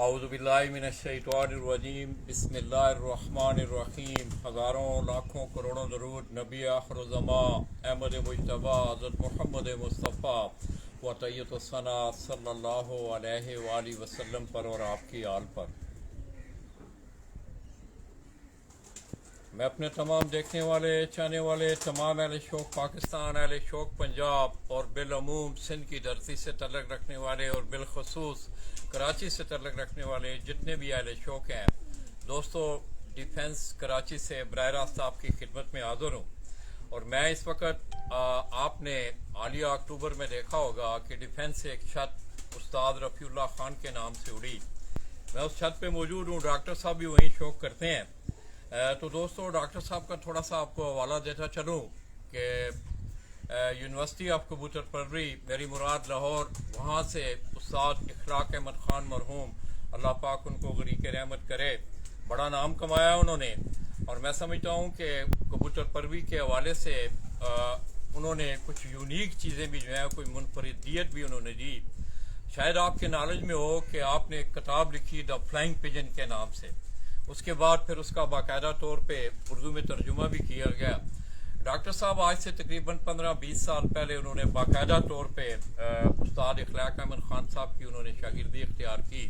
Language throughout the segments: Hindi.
औज़ुबिल्लाहिमिनश्शैतानिर्रजीम बिस्मिल्लाहिर्रहमानिर्रहीम। हज़ारों लाखों करोड़ों दरूद नबी आखिरुज़्ज़मा अहमद मुज्तबा हज़रत मोहम्मद मुस्तफ़ा व तय्यतुस्सना सल्लल्लाहु अलैहि वसल्लम पर और आपकी आल पर। मैं अपने तमाम देखने वाले चाहने वाले तमाम अहले शौक़ पाकिस्तान, अहले शौक़ पंजाब और बिलअमूम सिंध की धरती से तल्लुक़ रखने वाले और बिलखसूस कराची से तल्लुक़ रखने वाले जितने भी अहले शौक़ हैं दोस्तों, डिफेंस कराची से बराह रास्त आपकी खिदमत में हाज़िर हूँ। और मैं इस वक्त आपने हालिया अक्टूबर में देखा होगा कि डिफेंस से एक छत उस्ताद रफ़ीउल्लाह खान के नाम से उड़ी। मैं उस छत पे मौजूद हूँ, डॉक्टर साहब भी वहीं शौक़ करते हैं। तो दोस्तों, डॉक्टर साहब का थोड़ा सा आपको हवाला देता चलूँ कि यूनिवर्सिटी ऑफ कबूतर परवरी मेरी मुराद लाहौर, वहाँ से उस्ताद इखलाक अहमद ख़ान मरहूम, अल्लाह पाक उनको गरीक रहमत करे, बड़ा नाम कमाया उन्होंने। और मैं समझता हूँ कि कबूतर परवरी के हवाले से उन्होंने कुछ यूनिक चीज़ें भी जो हैं, कोई मुनफरिदियत भी उन्होंने दी। शायद आपके नॉलेज में हो कि आपने एक किताब लिखी द फ्लाइंग पिजन के नाम से, उसके बाद फिर उसका बाकायदा तौर पे उर्दू में तर्जुमा भी किया गया। डॉक्टर साहब आज से तकरीबन 15-20 साल पहले उन्होंने बाकायदा तौर पे उस्ताद इखलाक अहमद ख़ान साहब की उन्होंने शागिर्दी इख्तियार की।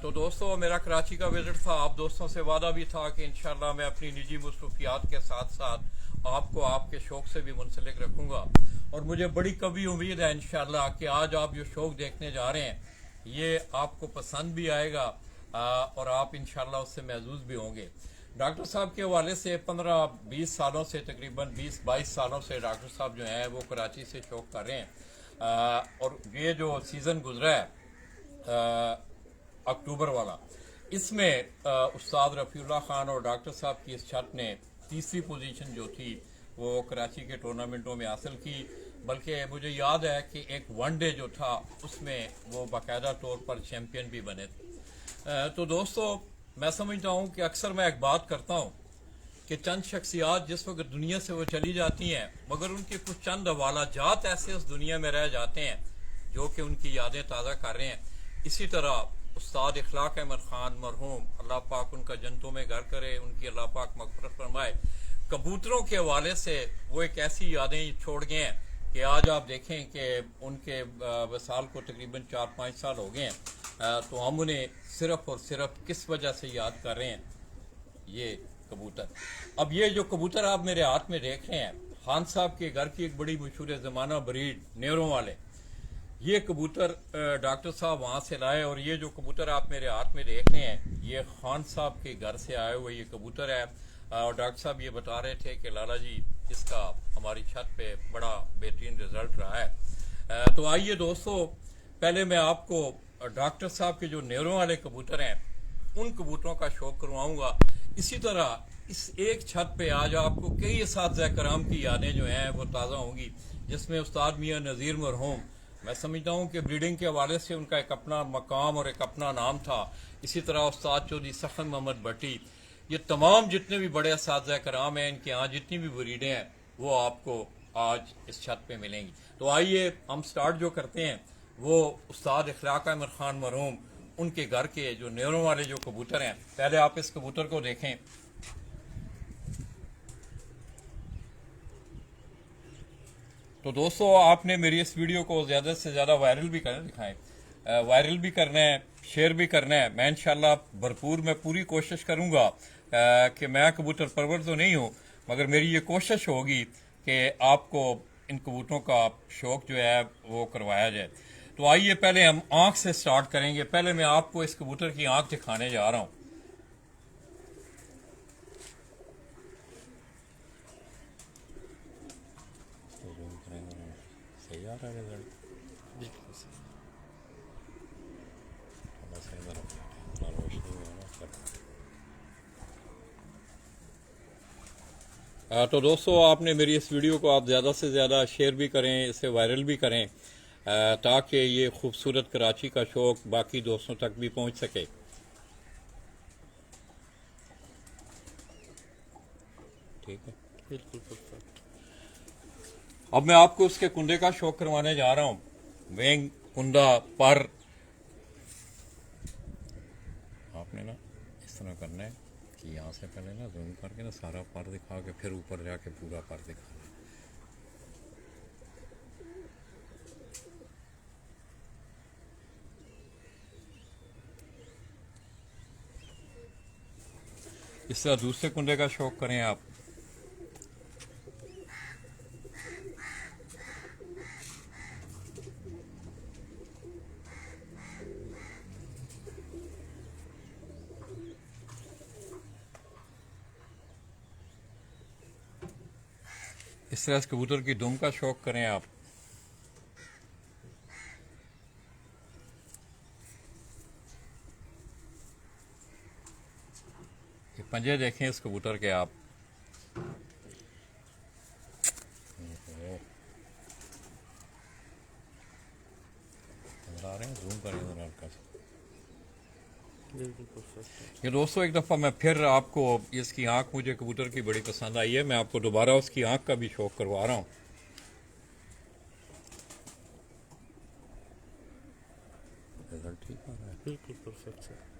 तो दोस्तों, मेरा कराची का विजिट था। आप दोस्तों से वादा भी था कि इंशाल्लाह मैं अपनी निजी मसरूफियात के साथ साथ आपको आपके शौक़ से भी मुंसलिक रखूँगा। और मुझे बड़ी कभी उम्मीद है इंशाल्लाह कि आज आप जो शौक़ देखने जा रहे हैं ये आपको पसंद भी आएगा और आप इंशाल्लाह उससे महजूज भी होंगे। डॉक्टर साहब के हवाले से 15-20 सालों से, तकरीबन 20-22 सालों से डॉक्टर साहब जो हैं वो कराची से शौक़ कर रहे हैं। और ये जो सीज़न गुजरा है अक्टूबर वाला, इसमें उस्ताद रफ़ीउल्लाह ख़ान और डॉक्टर साहब की इस छत ने तीसरी पोजीशन जो थी वो कराची के टूर्नामेंटों में हासिल की। बल्कि मुझे याद है कि एक वनडे जो था उसमें वो बाकायदा तौर पर चैम्पियन भी बने थे। तो दोस्तों, मैं समझता हूँ कि अक्सर मैं एक बात करता हूँ कि चंद शख्सियात जिस वक्त दुनिया से वो चली जाती हैं, मगर उनके कुछ चंद हवाला जात ऐसे उस दुनिया में रह जाते हैं जो कि उनकी यादें ताज़ा कर रहे हैं। इसी तरह उस्ताद इखलाक अहमद ख़ान मरहूम, अल्लाह पाक उनका जन्नतों में घर करे, उनकी अल्लाह पाक मग़फ़िरत फरमाए। कबूतरों के हवाले से वो एक ऐसी यादें छोड़ गए हैं कि आज आप देखें कि उनके वसाल को तकरीबन 4-5 साल हो गए हैं। तो हम उन्हें सिर्फ़ और सिर्फ किस वजह से याद कर रहे हैं, ये कबूतर। अब ये जो कबूतर आप मेरे हाथ में देख रहे हैं, खान साहब के घर की एक बड़ी मशहूर ज़माना ब्रीड नेरों वाले, ये कबूतर डॉक्टर साहब वहाँ से लाए। और ये जो कबूतर आप मेरे हाथ में देख रहे हैं ये खान साहब के घर से आए हुए ये कबूतर है। और डॉक्टर साहब ये बता रहे थे कि लाला जी इसका हमारी छत पे बड़ा बेहतरीन रिजल्ट रहा है। तो आइए दोस्तों, पहले मैं आपको डॉक्टर साहब के जो नेरों वाले कबूतर हैं उन कबूतरों का शौक़ करवाऊंगा। इसी तरह इस एक छत पे आज आपको कई असातिज़ा कराम की यादें जो हैं वो ताज़ा होंगी, जिसमें उस्ताद मियाँ नज़ीर मरहूम, मैं समझता हूँ कि ब्रीडिंग के हवाले से उनका एक अपना मकाम और एक अपना नाम था। इसी तरह उस्ताद चौधरी सखन मोहम्मद भट्टी, ये तमाम जितने भी बड़े असातिज़ा कराम हैं, इनके यहाँ जितनी भी ब्रीडें हैं वो आपको आज इस छत पे मिलेंगी। तो आइए हम स्टार्ट जो करते हैं वो उस्ताद इखलाक अहमद ख़ान मरहूम उनके घर के जो नेरों वाले जो कबूतर हैं। पहले आप इस कबूतर को देखें। तो दोस्तों, आपने मेरी इस वीडियो को ज़्यादा से ज़्यादा वायरल भी करना दिखाएं, वायरल भी करना है, शेयर भी करना है। मैं इंशाल्लाह भरपूर मैं पूरी कोशिश करूँगा कि मैं कबूतर परवर तो नहीं हूँ, मगर मेरी ये कोशिश होगी कि आपको इन कबूतरों का शौक़ जो है वो करवाया जाए। तो आइए पहले हम आँख से स्टार्ट करेंगे। पहले मैं आपको इस कबूतर की आँख दिखाने जा रहा हूँ। सही आ रहा है रिजल्ट? तो दोस्तों, आपने मेरी इस वीडियो को आप ज़्यादा से ज़्यादा शेयर भी करें, इसे वायरल भी करें, ताकि ये खूबसूरत कराची का शौक़ बाकी दोस्तों तक भी पहुंच सके। ठीक है, बिल्कुल परफेक्ट। अब मैं आपको उसके कुंडे का शौक़ करवाने जा रहा हूँ। वेंग, कुंडा, पर, आपने ना इस तरह करना है कि यहाँ से पहले ना जूम करके ना सारा पर दिखा के फिर ऊपर जाके पूरा पर दिखाना है। इस तरह दूसरे कुंडे का शौक करें आप। इस तरह इस कबूतर की दुम का शौक करें आप। ये पंजे देखें इस कबूतर के आप। नजर आ रहे हैं, जूम करें जरा हल्का सा। ये दोस्तों एक दफ़ा मैं फिर आपको, इसकी आंख मुझे कबूतर की बड़ी पसंद आई है, मैं आपको दोबारा उसकी आंख का भी शौक करवा रहा हूँ। रिजल्ट ठीक आ रहा है, बिल्कुल परफेक्ट सर।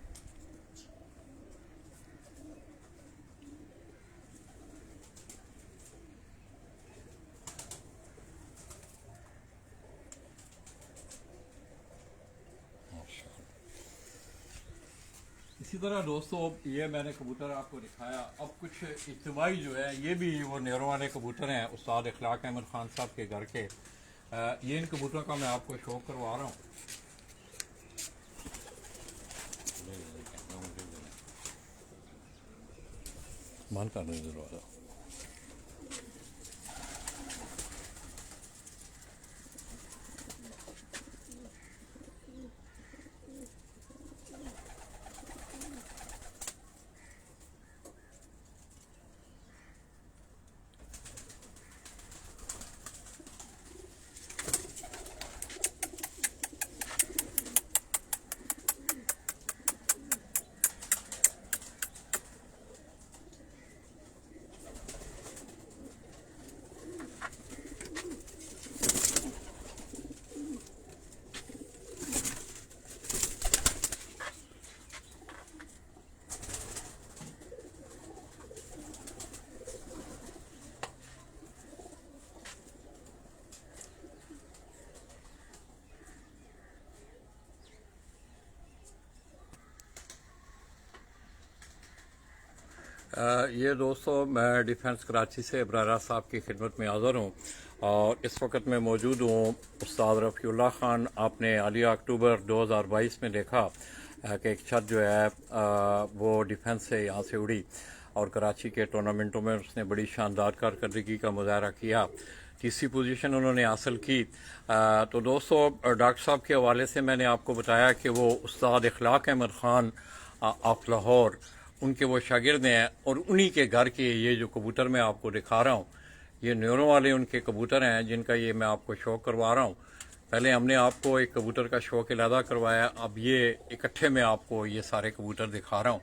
इसी तरह दोस्तों ये मैंने कबूतर आपको दिखाया। अब कुछ इज्तिमाई जो है, ये भी वो नेरों वाले कबूतर हैं उस्ताद इखलाक अहमद खान साहब के घर के। ये इन कबूतरों का मैं आपको शौक करवा रहा हूँ। बंद कर दें दरवाज़ा। ये दोस्तों मैं डिफेंस कराची से इब्रारा साहब की खिदमत में हाज़िर हूँ और इस वक्त मैं मौजूद हूँ उस्ताद रफ़ीउल्लाह ख़ान। आपने आलिया अक्टूबर 2022 में देखा कि एक छत जो है वो डिफेंस से यहाँ से उड़ी और कराची के टूर्नामेंटों में उसने बड़ी शानदार कारकर्दगी का मुजाहरा किया। तीसरी पोजीशन उन्होंने हासिल की। तो दोस्तों डॉक्टर साहब के हवाले से मैंने आपको बताया कि वो उस्ताद इखलाक अहमद ख़ान ऑफ लाहौर, उनके वो शागिर्द हैं और उन्हीं के घर के ये जो कबूतर मैं आपको दिखा रहा हूँ, ये न्यूरों वाले उनके कबूतर हैं जिनका ये मैं आपको शौक करवा रहा हूँ। पहले हमने आपको एक कबूतर का शौक इलादा करवाया, अब ये इकट्ठे में आपको ये सारे कबूतर दिखा रहा हूँ।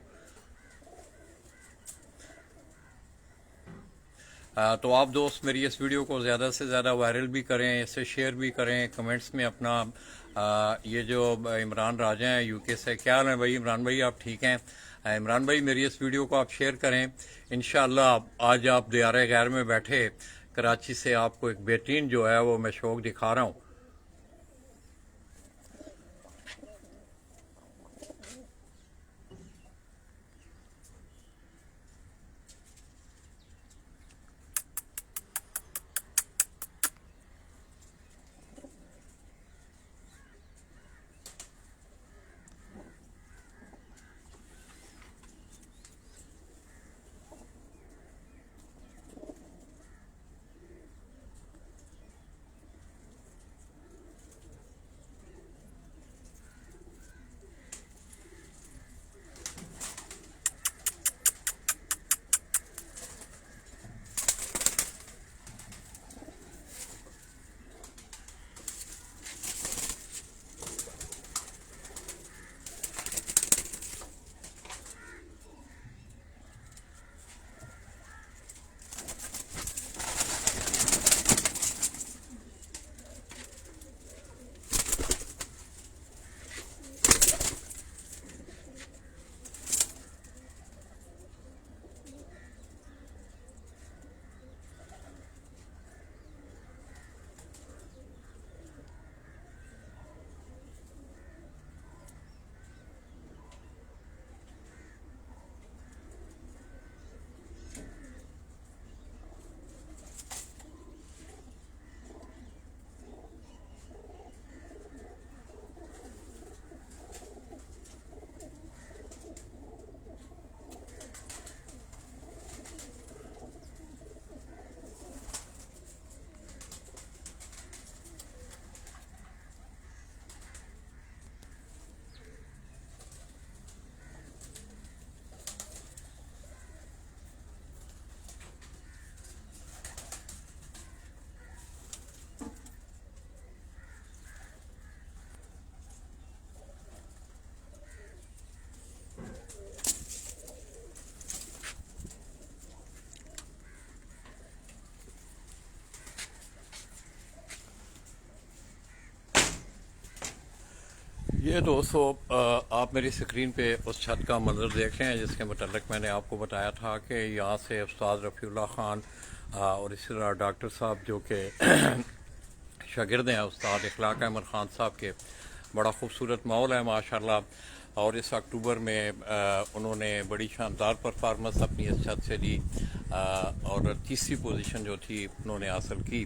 तो आप दोस्त मेरी इस वीडियो को ज़्यादा से ज़्यादा वायरल भी करें, इसे शेयर भी करें, कमेंट्स में अपना ये जो इमरान राजा हैं यूके से, क्या हाल है भाई इमरान भाई, आप ठीक हैं? इमरान भाई मेरी इस वीडियो को आप शेयर करें। इंशाअल्लाह आज आप दियारे गैर में बैठे कराची से आपको एक बेहतरीन जो है वो मैं शौक दिखा रहा हूँ। ये दोस्तों आप मेरी स्क्रीन पे उस छत का मंजर देख रहे हैं जिसके मतलब मैंने आपको बताया था कि यहाँ से उस्ताद रफ़ीउल्लाह ख़ान और इसी तरह डॉक्टर साहब जो कि शागिर्द हैं उस्ताद इखलाक अहमद ख़ान साहब के, बड़ा खूबसूरत माहौल है माशाल्लाह। और इस अक्टूबर में उन्होंने बड़ी शानदार परफॉर्मेंस अपनी इस छत से दी और तीसरी पोजीशन जो थी उन्होंने हासिल की।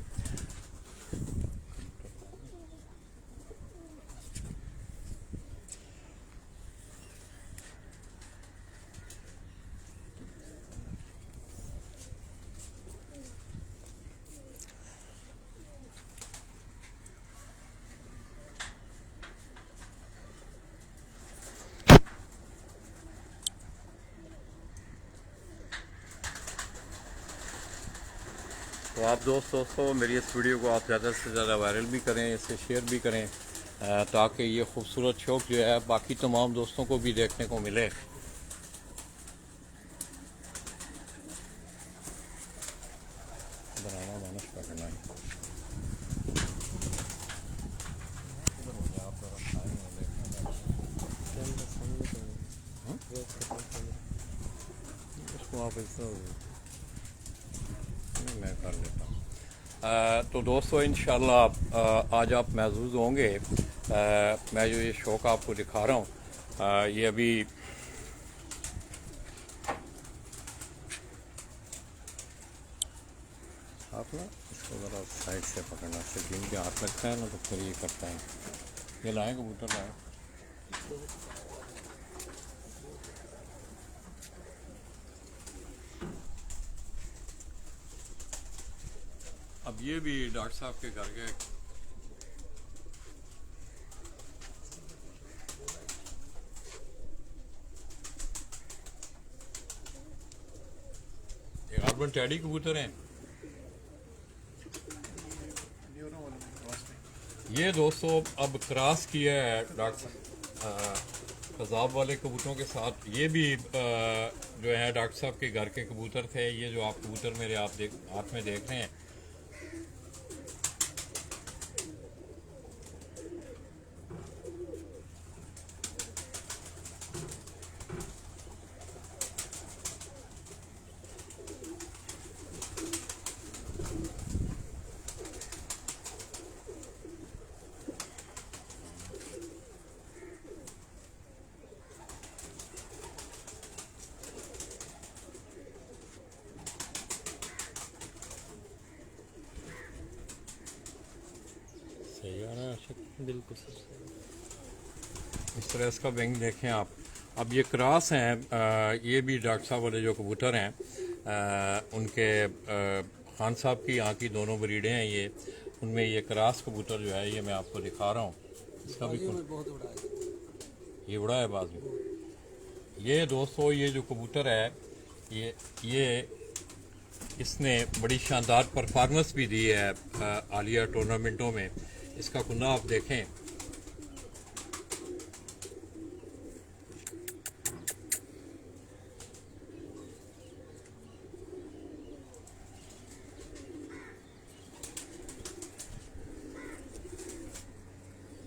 तो आप दोस्तों मेरी इस वीडियो को आप ज़्यादा से ज़्यादा वायरल भी करें, इसे शेयर भी करें ताकि ये खूबसूरत शौक जो है बाकी तमाम दोस्तों को भी देखने को मिले। बनाना मानस पकड़ना है। उसको आप मैं कर लेता हूँ। तो दोस्तों इंशाल्लाह आज आप महसूस होंगे मैं जो ये शौक आपको दिखा रहा हूँ ये अभी आप ना इसको ज़रा साइड से पकड़ना, स्क्रीन के हाथ लगता है ना तो फिर ये करता है। ये लाएँ कबूतर लाएँ। अब ये भी डॉक्टर साहब के घर के एक अर्बन टैडी कबूतर हैं। ये दोस्तों अब क्रॉस किया है डॉक्टर फजाब वाले कबूतरों के साथ। ये भी जो है डॉक्टर साहब के घर के कबूतर थे। ये जो आप कबूतर मेरे आप हाथ में देख रहे हैं, सही आ रहा है बिल्कुल इस तरह इसका विंग देखें आप। अब ये क्रॉस हैं, ये भी डॉक्टर साहब वाले जो कबूतर हैं उनके खान साहब की यहाँ की दोनों ब्रीडें हैं। ये उनमें ये क्रॉस कबूतर जो है ये मैं आपको दिखा रहा हूँ। इसका भी बहुत बड़ा है। ये बड़ा है बाजू। ये दोस्तों ये जो कबूतर है ये इसने बड़ी शानदार परफॉर्मेंस भी दी है आलिया टूर्नामेंटों में। इसका कुन्ना आप देखें,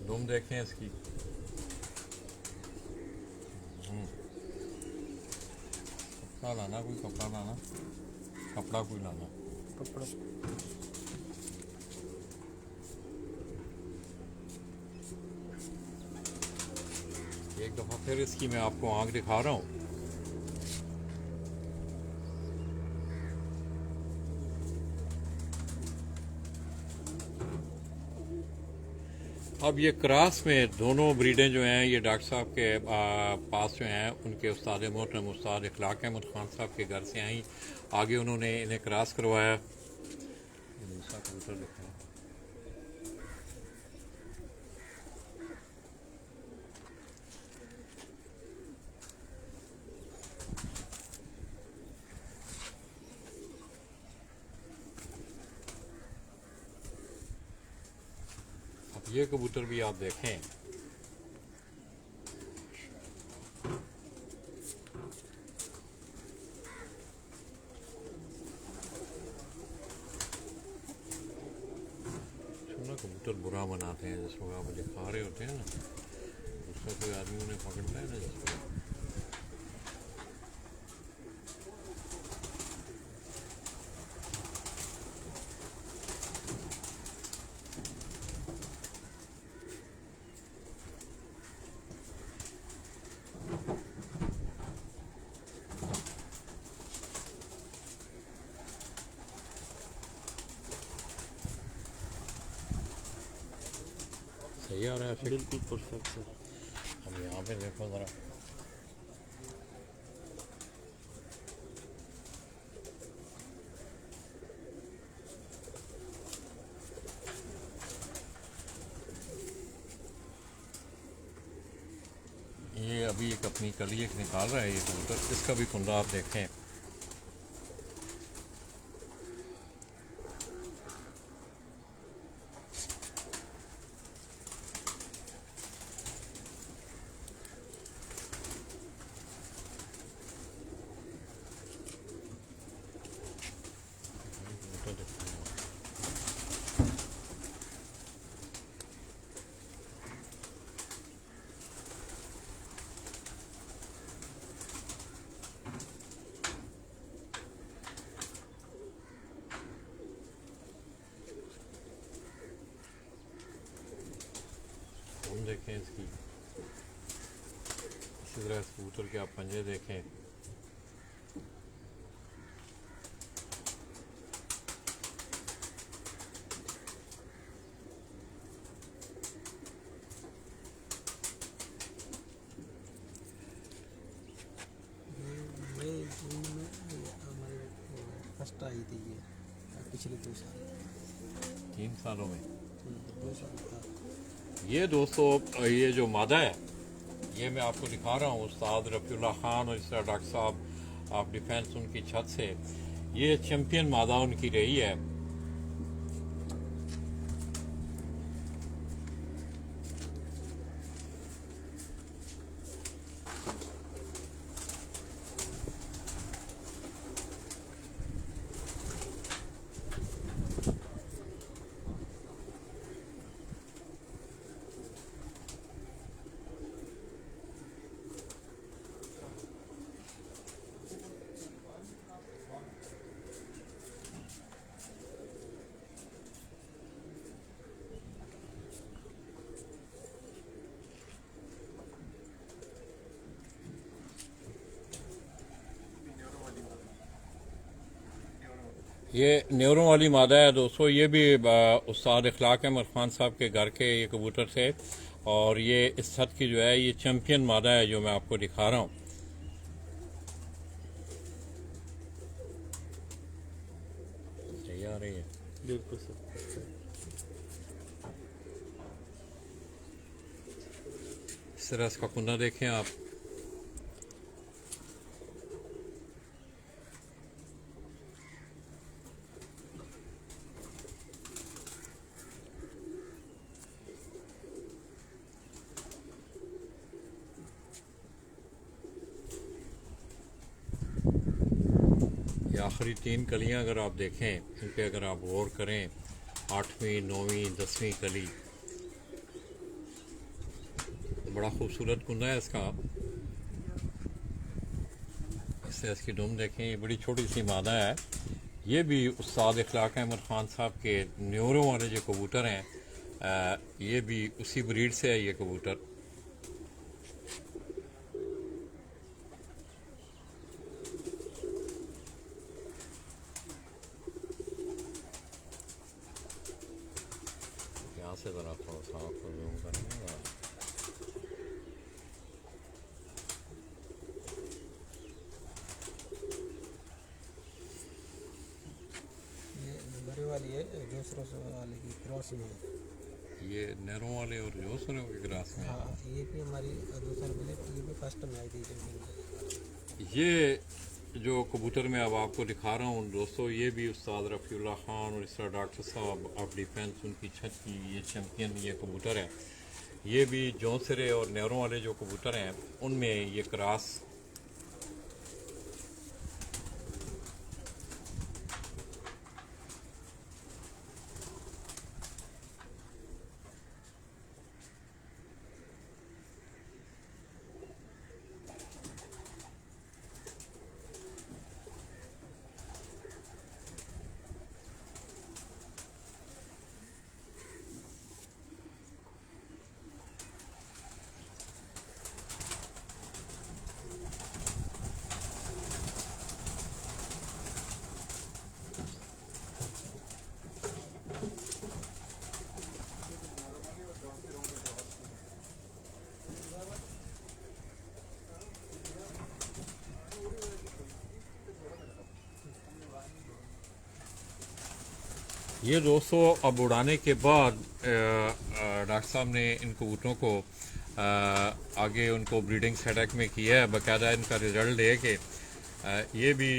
दुम देखें इसकी। कपड़ा लाना, कोई कपड़ा लाना, कपड़ा कोई लाना, कपड़ा एक दफ़ा फिर इसकी मैं आपको आँख दिखा रहा हूँ। अब ये क्रॉस में दोनों ब्रीडें जो हैं ये डॉक्टर साहब के पास जो हैं उनके उस्ताद मोहतरम उस्ताद इखलाक अहमद ख़ान साहब के घर से आई। आगे उन्होंने इन्हें क्रॉस करवाया। दूसरा कबूतर दिखाएं। अब ये कबूतर भी आप देखें, कबूतर बुरा बनाते हैं जिसको आप दिखा रहे होते हैं ना। उसको कोई आदमी उन्हें पकड़ता है ना जिसको। सही आ रहा है फिर। बिल्कुल परफेक्ट सर। अब यहाँ पे देखो ज़रा, ये अभी एक अपनी कली एक निकाल रहा है ये कबूतर, इसका भी कुंदा आप देखें। कबूतर देखते हैं। हम देखें इसकी, इसी तरह इस कबूतर के आप पंजे देखें। ये जून में हमारे फर्स्ट आई थी ये, पिछले 2 साल 3 सालों में 2 साल था। ये दोस्तों, ये जो मादा है ये मैं आपको दिखा रहा हूँ उस्ताद रफ़ीउल्लाह ख़ान और इस तरह डॉक्टर साहब आप डिफेंस उनकी छत से, ये चैम्पियन मादा उनकी रही है। ये न्यूरों वाली मादा है दोस्तों, ये भी उस्ताद इखलाक अहमद ख़ान साहब के घर के ये कबूतर थे, और ये इस छत की जो है ये चैम्पियन मादा है जो मैं आपको दिखा रहा हूँ। सही आ रही है। बिल्कुल सर। इस तरह इसका कुंदा देखें आप। ये आखिरी 3 कलियां अगर आप देखें, इन पे अगर आप गौर करें, 8वीं 9वीं 10वीं कली, बड़ा खूबसूरत कुंदा है इसका। इससे इसकी दुम देखें, ये बड़ी छोटी सी मादा है। ये भी उस्ताद इखलाक अहमद ख़ान साहब के न्यूरों वाले जो कबूतर हैं, ये भी उसी ब्रीड से है ये कबूतर। यहाँ से ज़रा थोड़ा सा आपको जूम करेंगे। ये बड़े वाली है, दूसरों से वाले की क्रॉस में है। ये नहरों वाले और जोसरों के ग्रास में। हाँ, ये भी हमारी 2 साल पहले, ये भी फर्स्ट में आई थी चैंपियन। ये जो कबूतर मैं अब आपको दिखा रहा हूँ दोस्तों, ये भी उस्ताद रफ़ीउल्लाह ख़ान और इस तरह डॉक्टर साहब ऑफ डिफेंस उनकी छत की ये चैम्पियन ये कबूतर है। ये भी जौंसरे और नहरों वाले जो कबूतर हैं उनमें ये क्रॉस। ये दोस्तों अब उड़ाने के बाद डॉक्टर साहब ने इन कबूतरों को आगे उनको ब्रीडिंग सेटअप में किया है, बाकायदा इनका रिज़ल्ट ले के ये भी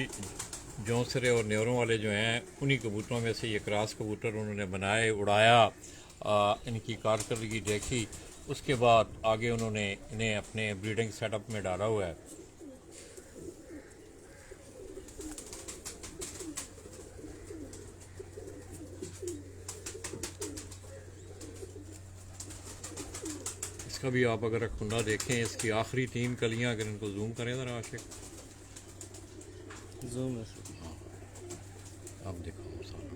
जौंसरे और न्योरों वाले जो हैं उन्हीं कबूतरों में से ये क्रॉस कबूतर उन्होंने बनाए, उड़ाया, इनकी कारकर्दगी देखी, उसके बाद आगे उन्होंने इन्हें अपने ब्रीडिंग सेटअप में डाला हुआ है। इसका भी आप अगर खुन्ना देखें, इसकी आखिरी 3 कलियां अगर इनको जूम करें ज़रा आशिक, जूम है। आप दिखाओ सारा।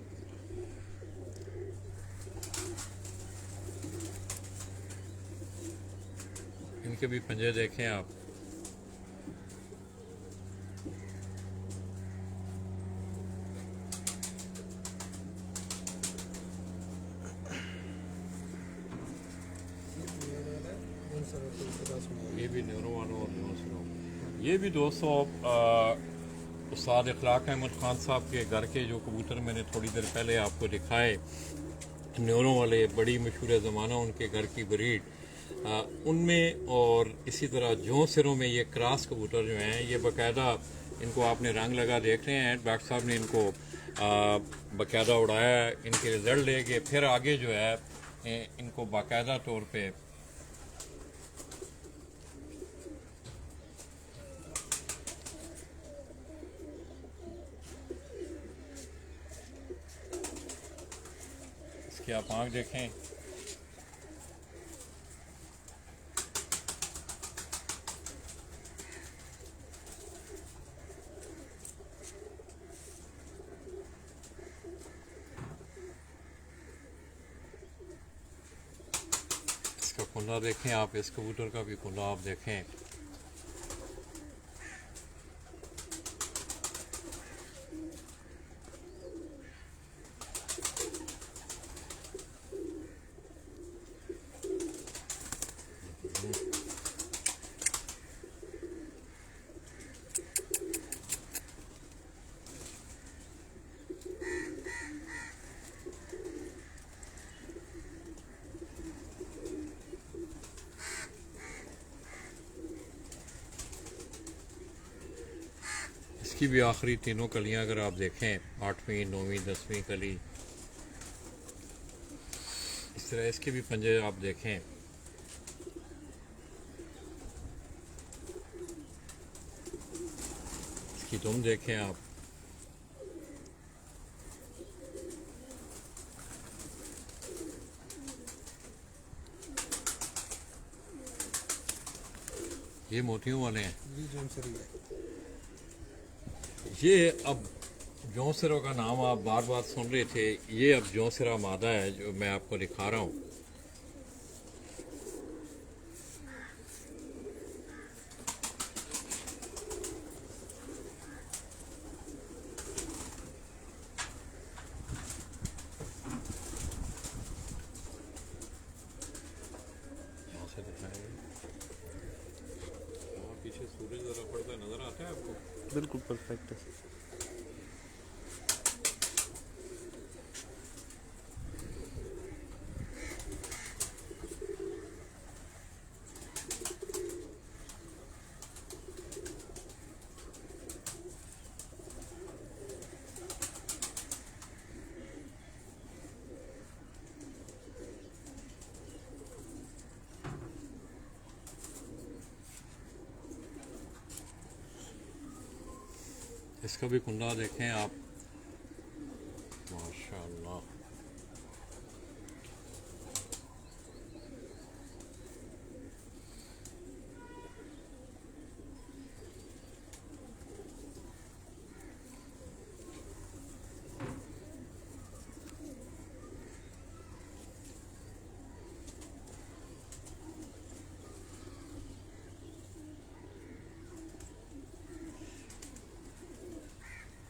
इनके भी पंजे देखें आप। ये भी न्यूरो वालों और न्यूरो, ये भी दोस्तों उस्ताद इखलाक अहमद खान साहब के घर के जो कबूतर मैंने थोड़ी देर पहले आपको दिखाए, न्यूरों वाले बड़ी मशहूर ज़माना उनके घर की ब्रीड, उनमें और इसी तरह जों सिरों में ये क्रॉस कबूतर जो हैं ये बाकायदा इनको आपने रंग लगा देख रहे हैं, डॉक्टर साहब ने इनको बाकायदा उड़ाया, इनके रिज़ल्ट ले गए, फिर आगे जो है इनको बाकायदा तौर पे इसकी आप आँख देखें, इसका कुंडा देखें आप, इस कबूतर का भी कुंडा आप देखें। इसकी भी आखिरी तीनों कलियां अगर आप देखें, 8वीं 9वीं 10वीं कली, इस तरह इसके भी पंजे आप देखें। इसकी दुम देखें आप, ये मोतियों वाले हैं। ये अब जौंसरों का नाम आप बार बार सुन रहे थे, ये अब जौंसरा मादा है जो मैं आपको दिखा रहा हूँ। यहाँ से दिखाएंगे, वहाँ पीछे सूरज जरा पड़ता नजर आता है आपको? बिल्कुल परफेक्ट है। इसका भी कुंडा देखें आप, माशाअल्लाह।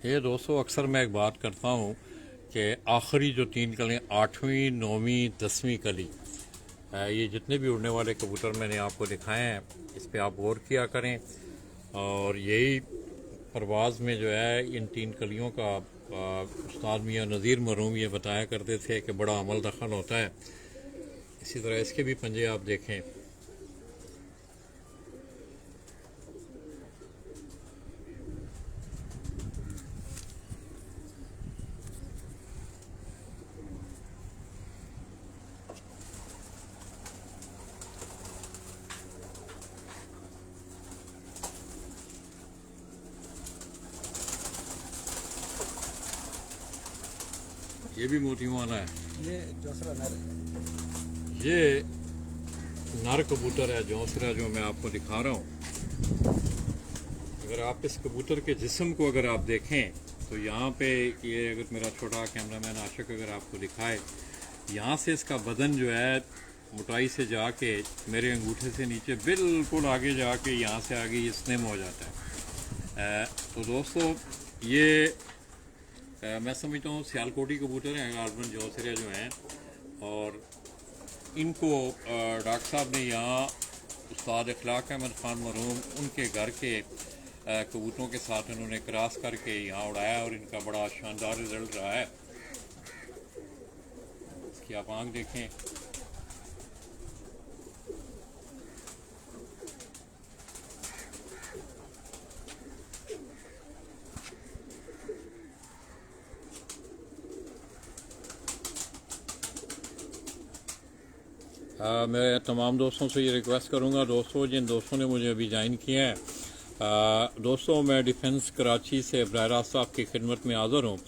ये दोस्तों अक्सर मैं एक बात करता हूँ कि आखिरी जो 3 कलियाँ, 8वीं 9वीं 10वीं कली, ये जितने भी उड़ने वाले कबूतर मैंने आपको दिखाए हैं, इस पे आप गौर किया करें और यही परवाज़ में जो है इन 3 कलियों का उस्ताद मियाँ नज़ीर मरूम ये बताया करते थे कि बड़ा अमल दखल होता है। इसी तरह इसके भी पंजे आप देखें। ये भी मोतियों वाला है। ये जोसरा नर है। ये नर कबूतर है जौसरा जो मैं आपको दिखा रहा हूँ। अगर आप इस कबूतर के जिस्म को अगर आप देखें तो यहाँ पे ये अगर मेरा छोटा कैमरामैन आशिक अगर आपको दिखाए, यहाँ से इसका बदन जो है मोटाई से जाके मेरे अंगूठे से नीचे बिल्कुल आगे जाके यहाँ से आगे ये स्लिम हो जाता है। तो दोस्तों ये मैं समझता हूँ सियालकोटी कबूतर हैं गार्बन जौसरिया जो हैं, और इनको डॉक्टर साहब ने यहाँ उस्ताद इखलाक अहमद ख़ान मरहूम उनके घर के कबूतरों के साथ इन्होंने क्रॉस करके यहाँ उड़ाया और इनका बड़ा शानदार रिज़ल्ट रहा है। इसकी आप आँख देखें। मैं तमाम दोस्तों से ये रिक्वेस्ट करूँगा, दोस्तों जिन दोस्तों ने मुझे अभी ज्वाइन किया है, दोस्तों मैं डिफेंस कराची से बराह रास्त आपकी खिदमत में हाज़िर हूँ,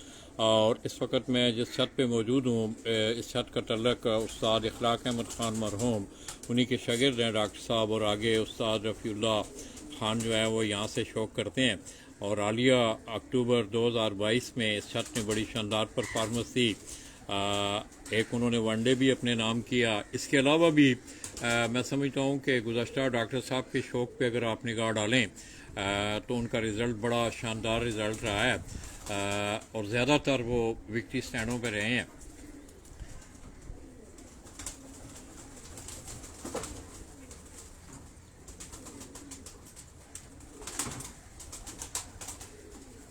और इस वक्त मैं जिस छत पे मौजूद हूँ इस छत का तल्लक उस्ताद इखलाक अहमद ख़ान मरहूम उन्हीं के शागिर्द हैं डॉक्टर साहब, और आगे उस्ताद रफ़ीउल्लाह ख़ान जो है वो यहाँ से शौक़ करते हैं। और हालिया अक्टूबर 2022 में इस छत ने बड़ी शानदार परफॉर्मेंस दी। एक उन्होंने वनडे भी अपने नाम किया। इसके अलावा भी मैं समझता हूँ कि गुज़श्ता डॉक्टर साहब के शौक़ पे अगर आप निगाह डालें तो उनका रिज़ल्ट बड़ा शानदार रिज़ल्ट रहा है, और ज़्यादातर वो विक्ट्री स्टैंडों पे रहे हैं।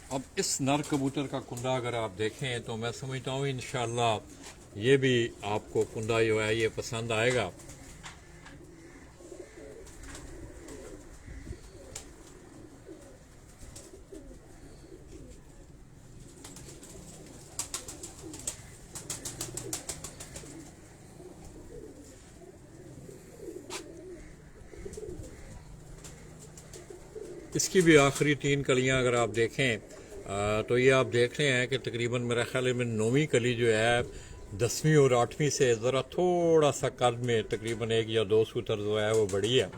अब इस नर कबूतर का कुंदा अगर आप देखें तो मैं समझता हूँ इंशाअल्लाह ये भी आपको कुंदा जो है ये पसंद आएगा। इसकी भी आखिरी 3 कलियां अगर आप देखें तो ये आप देख रहे हैं कि तकरीबन मेरा ख्याल में 9वीं कली जो है 10वीं और 8वीं से ज़रा थोड़ा सा कद में तकरीबन 1 या 2 सूतर जो है वो बड़ी है।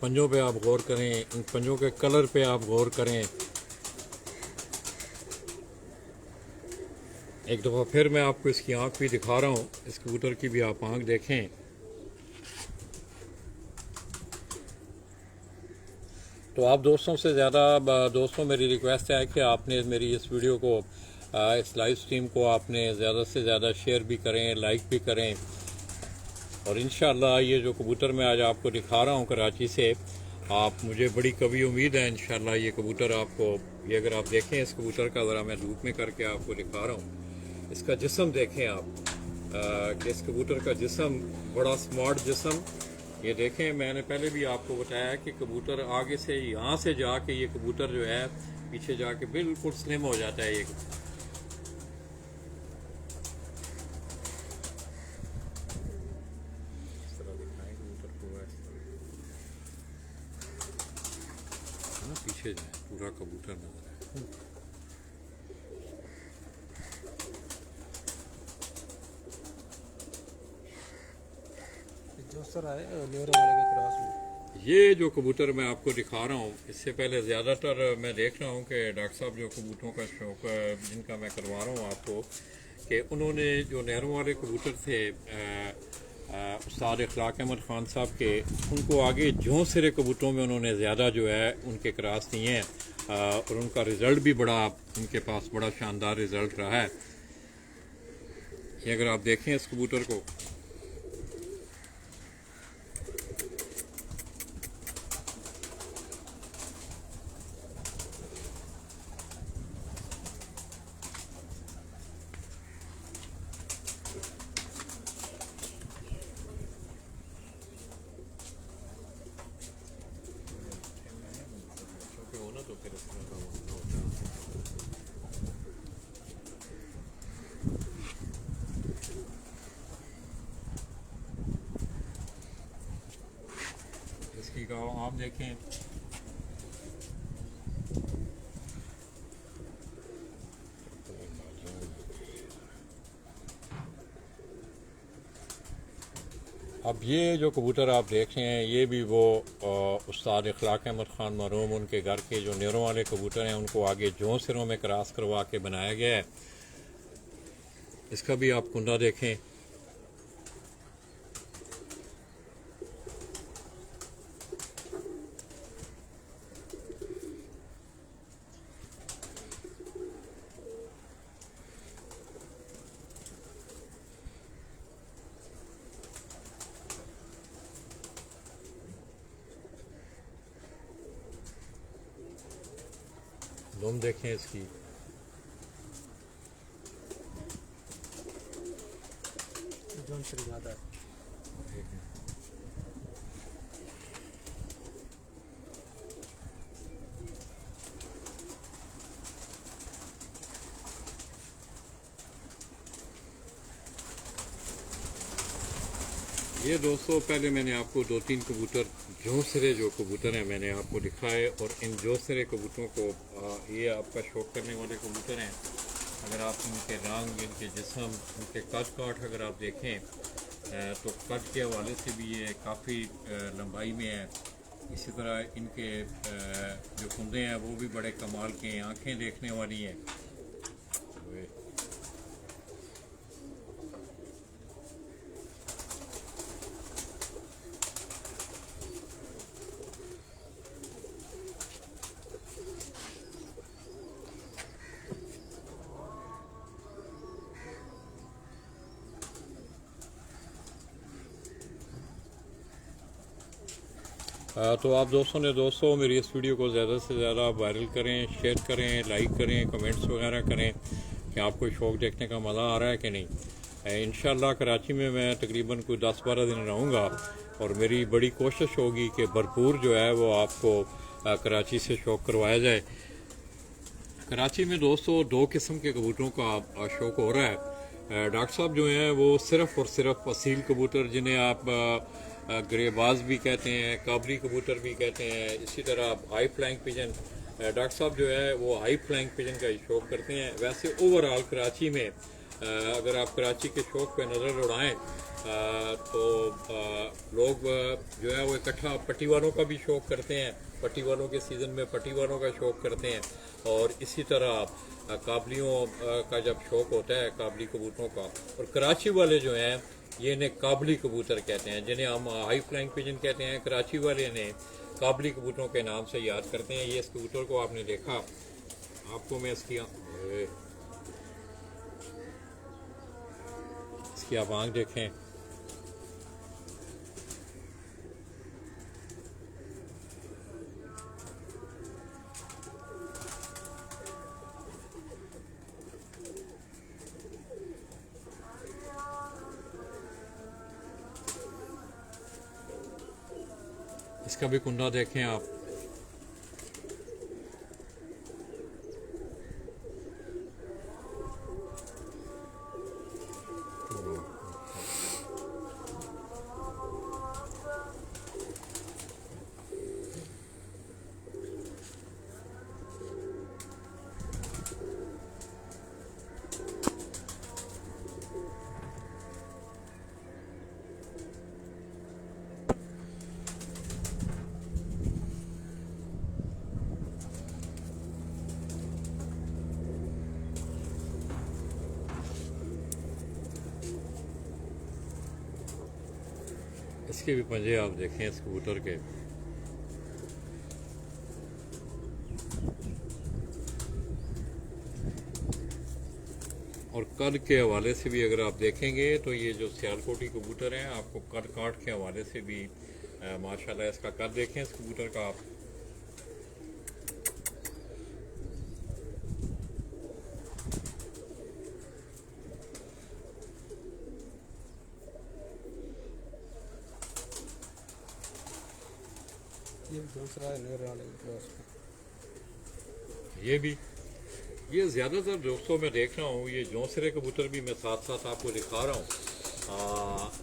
पंजों पे आप गौर करें, इन पंजों के कलर पे आप गौर करें। एक दफ़ा फिर मैं आपको इसकी आंख भी दिखा रहा हूँ, इस कबूतर की भी आप आंख देखें। तो आप दोस्तों से ज़्यादा दोस्तों मेरी रिक्वेस्ट है कि आपने मेरी इस वीडियो को इस लाइव स्ट्रीम को आपने ज़्यादा से ज़्यादा शेयर भी करें, लाइक भी करें, और इंशाअल्लाह ये जो कबूतर मैं आज आपको दिखा रहा हूँ कराची से, आप मुझे बड़ी कभी उम्मीद है इंशाअल्लाह ये कबूतर आपको, ये अगर आप देखें इस कबूतर का ज़रा मैं धूप में करके आपको दिखा रहा हूँ, इसका जिस्म देखें आप कि इस कबूतर का जिस्म बड़ा स्मार्ट जिस्म। ये देखें, मैंने पहले भी आपको बताया कि कबूतर आगे से यहाँ से जाके ये कबूतर जो है पीछे जाके बिल्कुल स्लिम हो जाता है। ये पीछे जाए पूरा कबूतर नजर है। जो सर आए लेवरे वाले के क्रॉस में ये जो कबूतर मैं आपको दिखा रहा हूँ, इससे पहले ज़्यादातर मैं देख रहा हूँ कि डॉक्टर साहब जो कबूतरों का शौक़ जिनका मैं करवा रहा हूँ आपको, कि उन्होंने जो नहरों वाले कबूतर थे उस्ताद इखलाक अहमद ख़ान साहब के, उनको आगे जों सिरे कबूतरों में उन्होंने ज़्यादा जो है उनके क्रॉस दिए हैं और उनका रिज़ल्ट भी बड़ा उनके पास बड़ा शानदार रिज़ल्ट रहा है। ये अगर आप देखें इस कबूतर को, इसकी गाँव आप देखें, अब ये जो कबूतर आप देख रहे हैं ये भी वो उस्ताद इखलाक अहमद ख़ान मरहूम उनके घर के जो नेरों वाले कबूतर हैं उनको आगे जों सिरों में क्रॉस करवा के बनाया गया है। इसका भी आप कुंडा देखें, दुम देखें इसकी, जोन से ज़्यादा ये दोस्तों पहले मैंने आपको 2-3 कबूतर जों सिरे जो कबूतर हैं मैंने आपको दिखाए और इन जों सिरे कबूतरों को ये आपका शौक करने वाले कबूतर हैं। अगर आप इनके रंग, इनके जिस्म, इनके कद काठ अगर आप देखें तो कद के हवाले से भी ये काफ़ी लंबाई में है। इसी तरह इनके जो कुंदे हैं वो भी बड़े कमाल के हैं, आँखें देखने वाली हैं। तो आप दोस्तों मेरी इस वीडियो को ज़्यादा से ज़्यादा वायरल करें, शेयर करें, लाइक करें, कमेंट्स वगैरह करें कि आपको शौक़ देखने का मज़ा आ रहा है कि नहीं। इंशाल्लाह कराची में मैं तकरीबन कोई 10-12 दिन रहूँगा और मेरी बड़ी कोशिश होगी कि भरपूर जो है वो आपको कराची से शौक़ करवाया जाए। कराची में दोस्तों 2 किस्म के कबूतरों का शौक़ हो रहा है। डॉक्टर साहब जो हैं वो सिर्फ़ और सिर्फ असील कबूतर, जिन्हें आप ग्रेबाज भी कहते हैं, काबली कबूतर भी कहते हैं, इसी तरह हाई फ्लाइंग पिजन, डॉक्टर साहब जो है वो हाई फ्लाइंग पिजन का शौक़ करते हैं। वैसे ओवरऑल कराची में अगर आप कराची के शौक़ पे नज़र उड़ाएं तो लोग जो है वो इकट्ठा पट्टी वालों का भी शौक़ करते हैं, पट्टी वालों के सीज़न में पट्टी वालों का शौक़ करते हैं, और इसी तरह काबलियों का जब शौक़ होता है काबली कबूतरों का। और कराची वाले जो हैं ये इन्हें काबली कबूतर कहते हैं, जिन्हें हम हाई फ्लाइंग पिजन कहते हैं। कराची वाले इन्हें काबली कबूतरों के नाम से याद करते हैं। ये इस कबूतर को आपने देखा, आपको मैं इसकी आप आँख देखें, इसका भी कुंडा देखें आप। इसके भी पंजे आप देखें इस कबूतर के। और कद के हवाले से भी अगर आप देखेंगे तो ये जो सियालकोटी कबूतर हैं, आपको कद काट के हवाले से भी माशाल्लाह इसका कद देखें इस कबूतर का आप। ये दूसरा है नेर वाले क्रॉस। ये ज़्यादातर दोस्तों मैं देख रहा हूँ, ये जौंसरे कबूतर भी मैं साथ साथ आपको दिखा रहा हूँ।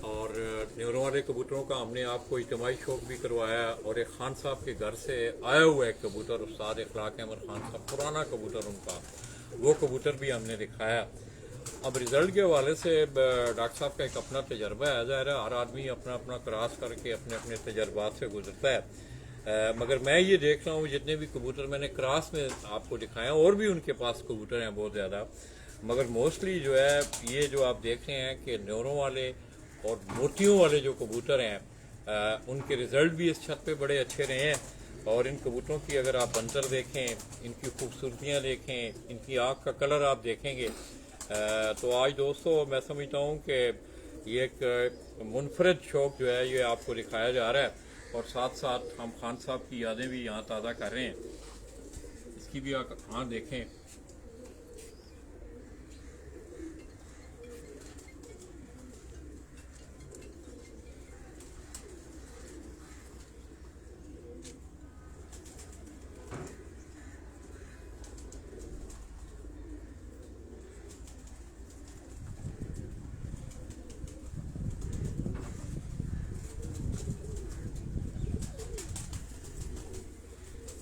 और न्यूरों वाले कबूतरों का हमने आपको इज्तिमाई शौक भी करवाया, और एक खान साहब के घर से आया हुआ एक कबूतर, उस्ताद इखलाक अहमद खान साहब, पुराना कबूतर उनका, वो कबूतर भी हमने दिखाया। अब रिज़ल्ट के हवाले से डॉक्टर साहब का एक अपना तजर्बा है, ज़ाहिर है हर आदमी अपना अपना क्रॉस करके अपने अपने तजर्बात से गुजरता है। मगर मैं ये देख रहा हूँ जितने भी कबूतर मैंने क्रॉस में आपको दिखाए, और भी उनके पास कबूतर हैं बहुत ज़्यादा, मगर मोस्टली जो है ये जो आप देख रहे हैं कि न्योरों वाले और मोतियों वाले जो कबूतर हैं उनके रिज़ल्ट भी इस छत पे बड़े अच्छे रहे हैं। और इन कबूतरों की अगर आप मंजर देखें, इनकी खूबसूरतियाँ देखें, इनकी आँख का कलर आप देखेंगे, तो आज दोस्तों मैं समझता हूँ कि ये एक मुनफरद शौक जो है ये आपको दिखाया जा रहा है, और साथ साथ हम खान साहब की यादें भी यहाँ ताज़ा कर रहे हैं। इसकी भी आप आँख देखें।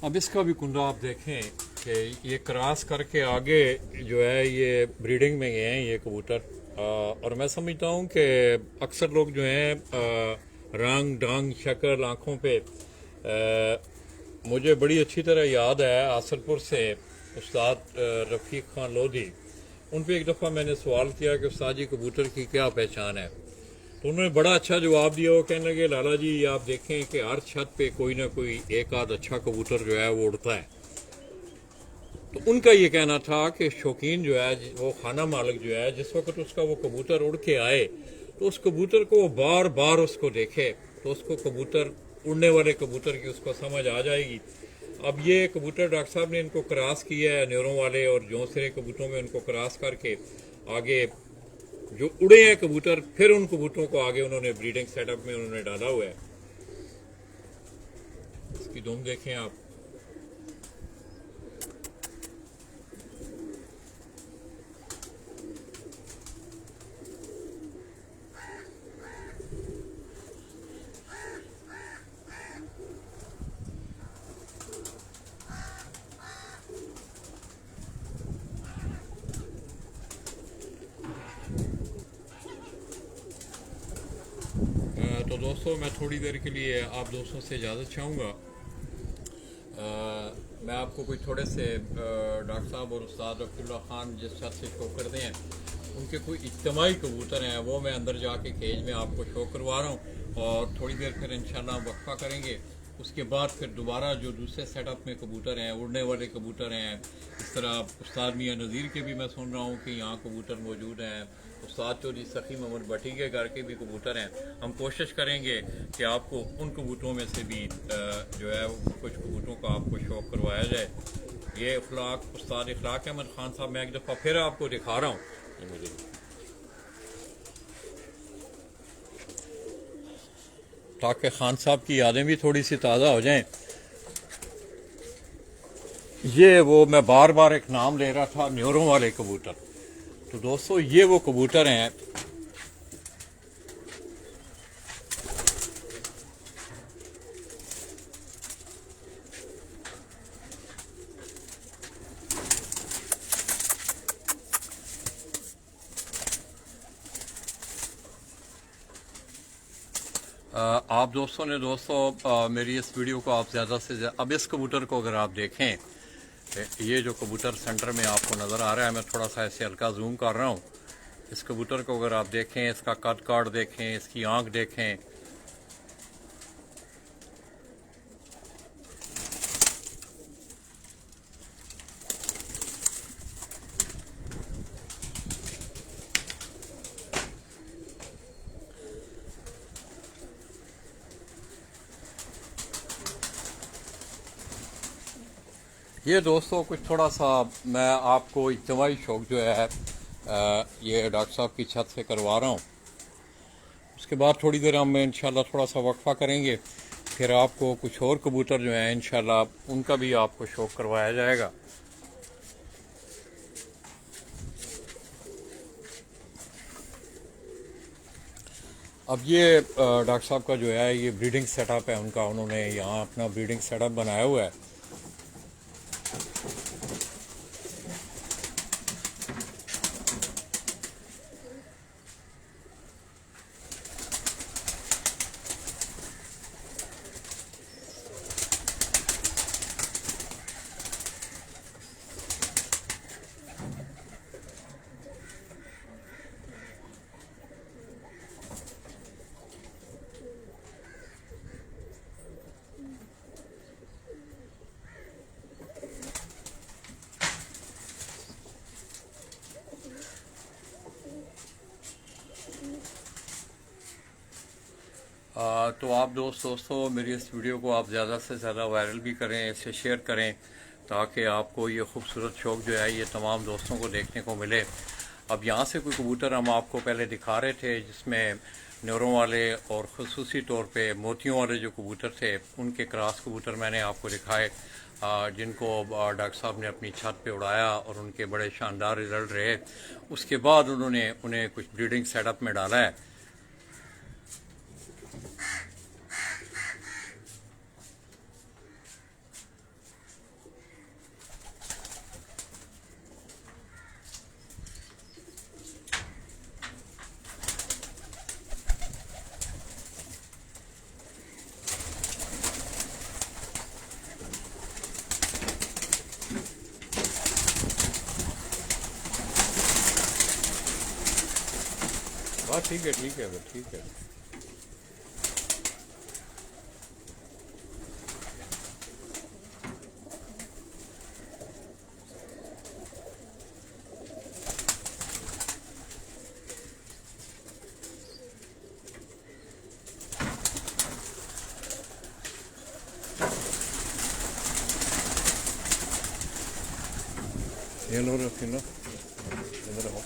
अब इसका भी कुंडा आप देखें कि ये क्रॉस करके आगे जो है ये ब्रीडिंग में गए हैं ये कबूतर। और मैं समझता हूँ कि अक्सर लोग जो हैं रंग ढंग शक्ल आँखों पे मुझे बड़ी अच्छी तरह याद है आसलपुर से उस्ताद रफ़ीक खान लोधी, उन पे एक दफ़ा मैंने सवाल किया कि उस्ताद जी कबूतर की क्या पहचान है, तो उन्होंने बड़ा अच्छा जवाब दिया। वो कहने लगे लाला जी आप देखें कि हर छत पे कोई ना कोई एक आध अच्छा कबूतर जो है वो उड़ता है। तो उनका ये कहना था कि शौकीन जो है वो खाना मालिक जो है जिस वक्त उसका वो कबूतर उड़ के आए तो उस कबूतर को वो बार बार उसको देखे तो उसको कबूतर उड़ने वाले कबूतर की उसको समझ आ जाएगी। अब ये कबूतर डॉक्टर साहब ने इनको क्रॉस किया है न्योरों वाले और जौंसरे कबूतरों में, उनको क्रॉस करके आगे जो उड़े हैं कबूतर, फिर उन कबूतरों को आगे उन्होंने ब्रीडिंग सेटअप में उन्होंने डाला हुआ है। इसकी दुम देखें आप। तो दोस्तों मैं थोड़ी देर के लिए आप दोस्तों से इजाज़त चाहूँगा। मैं आपको कोई थोड़े से डॉक्टर साहब और उस्ताद रफ़ीउल्लाह खान जिस छत से शो करते हैं उनके कोई इज्तिमाई कबूतर हैं वो मैं अंदर जाके केज में आपको शो करवा रहा हूँ, और थोड़ी देर फिर इंशाल्लाह वक्फा करेंगे। उसके बाद फिर दोबारा जो दूसरे सेटअप में कबूतर हैं, उड़ने वाले कबूतर हैं, इस तरह उस्ताद मियाँ नज़ीर के भी मैं सुन रहा हूँ कि यहाँ कबूतर मौजूद हैं, उस्ताद चौधरी सखी मोहम्मद भट्टी के घर के भी कबूतर हैं। हम कोशिश करेंगे कि आपको उन कबूतरों में से भी जो है कुछ कबूतरों का आपको शौक करवाया जाए। ये उस्ताद इखलाक अहमद खान साहब मैं एक दफ़ा फिर आपको दिखा रहा हूँ, मुझे ताकि खान साहब की यादें भी थोड़ी सी ताज़ा हो जाएं। ये वो मैं बार बार एक नाम ले रहा था न्योरों वाले कबूतर, तो दोस्तों ये वो कबूतर हैं आप दोस्तों ने मेरी इस वीडियो को आप ज़्यादा से ज़्यादा, अब इस कबूतर को अगर आप देखें, ये जो कबूतर सेंटर में आपको नज़र आ रहा है, मैं थोड़ा सा ऐसे हल्का जूम कर रहा हूँ। इस कबूतर को अगर आप देखें, इसका कद काट देखें, इसकी आँख देखें, ये दोस्तों कुछ थोड़ा सा मैं आपको इज्तिमाई शौक जो है ये डॉक्टर साहब की छत से करवा रहा हूँ। उसके बाद थोड़ी देर हम इंशाल्लाह थोड़ा सा वक्फा करेंगे, फिर आपको कुछ और कबूतर जो हैं इंशाल्लाह उनका भी आपको शौक करवाया जाएगा। अब ये डॉक्टर साहब का जो है ये ब्रीडिंग सेटअप है उनका, उन्होंने यहाँ अपना ब्रीडिंग सेटअप बनाया हुआ है। तो आप दोस्तों मेरी इस वीडियो को आप ज़्यादा से ज़्यादा वायरल भी करें, इसे शेयर करें, ताकि आपको ये खूबसूरत शौक जो है ये तमाम दोस्तों को देखने को मिले। अब यहाँ से कोई कबूतर हम आपको पहले दिखा रहे थे जिसमें न्योरों वाले और ख़ुसूसी तौर पे मोतियों वाले जो कबूतर थे उनके क्रॉस कबूतर मैंने आपको दिखाए, जिनको डॉक्टर साहब ने अपनी छत पे उड़ाया और उनके बड़े शानदार रिजल्ट रहे। उसके बाद उन्होंने उन्हें कुछ ब्रीडिंग सेटअप में डाला है। हाँ ठीक है ठीक है। ये लो रखी ना इधर आओ।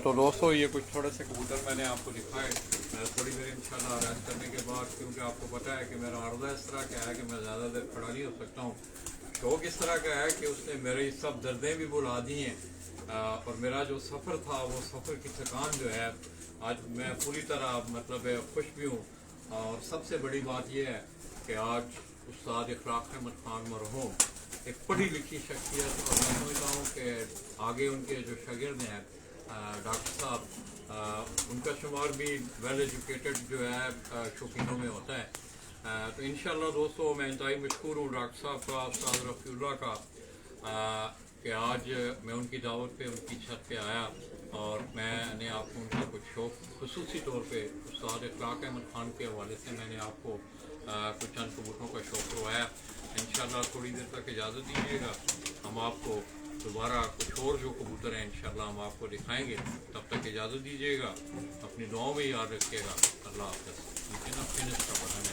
तो दोस्तों ये कुछ थोड़े से कबूतर मैंने आपको दिखाए। मैं थोड़ी देर इंशाल्लाह रेस्ट करने के बाद, क्योंकि आपको पता है कि मेरा आर्जा इस तरह का है कि मैं ज़्यादा देर खड़ा नहीं हो सकता हूँ। शौक इस तरह का है कि उसने मेरी सब दर्दें भी बुला दी हैं, और मेरा जो सफ़र था वो सफ़र की थकान जो है आज मैं पूरी तरह मतलब खुश भी हूँ। और सबसे बड़ी बात यह है कि आज उस्ताद इखलाक अहमद खान मरहूम एक पढ़ी लिखी शख्सियत, और मैं समझता हूँ कि आगे उनके जो शागिर्द हैं डॉक्टर साहब, उनका शुमार भी वेल एजुकेटेड जो है शौकीनों में होता है। तो इंशाल्लाह दोस्तों मैं इंतहाई मशकूर हूँ डॉक्टर साहब का, उस्ताद रफ़ीउल्लाह का, कि आज मैं उनकी दावत पे उनकी छत पे आया और मैंने आपको उनका कुछ शौक खुसूसी तौर पे उस्ताद इखलाक अहमद खान के हवाले से मैंने आपको कुछ चंद कबूतरों का शौक करवाया। इंशाल्लाह थोड़ी देर तक इजाज़त दीजिएगा, हम आपको दोबारा कुछ और जो कबूतर हैं इंशाल्लाह हम आपको दिखाएंगे। तब तक इजाज़त दीजिएगा, अपनी दुआओं में याद रखिएगा। अल्लाह हाफ़िज़। ठीक है ना, फिनिश का बटन है।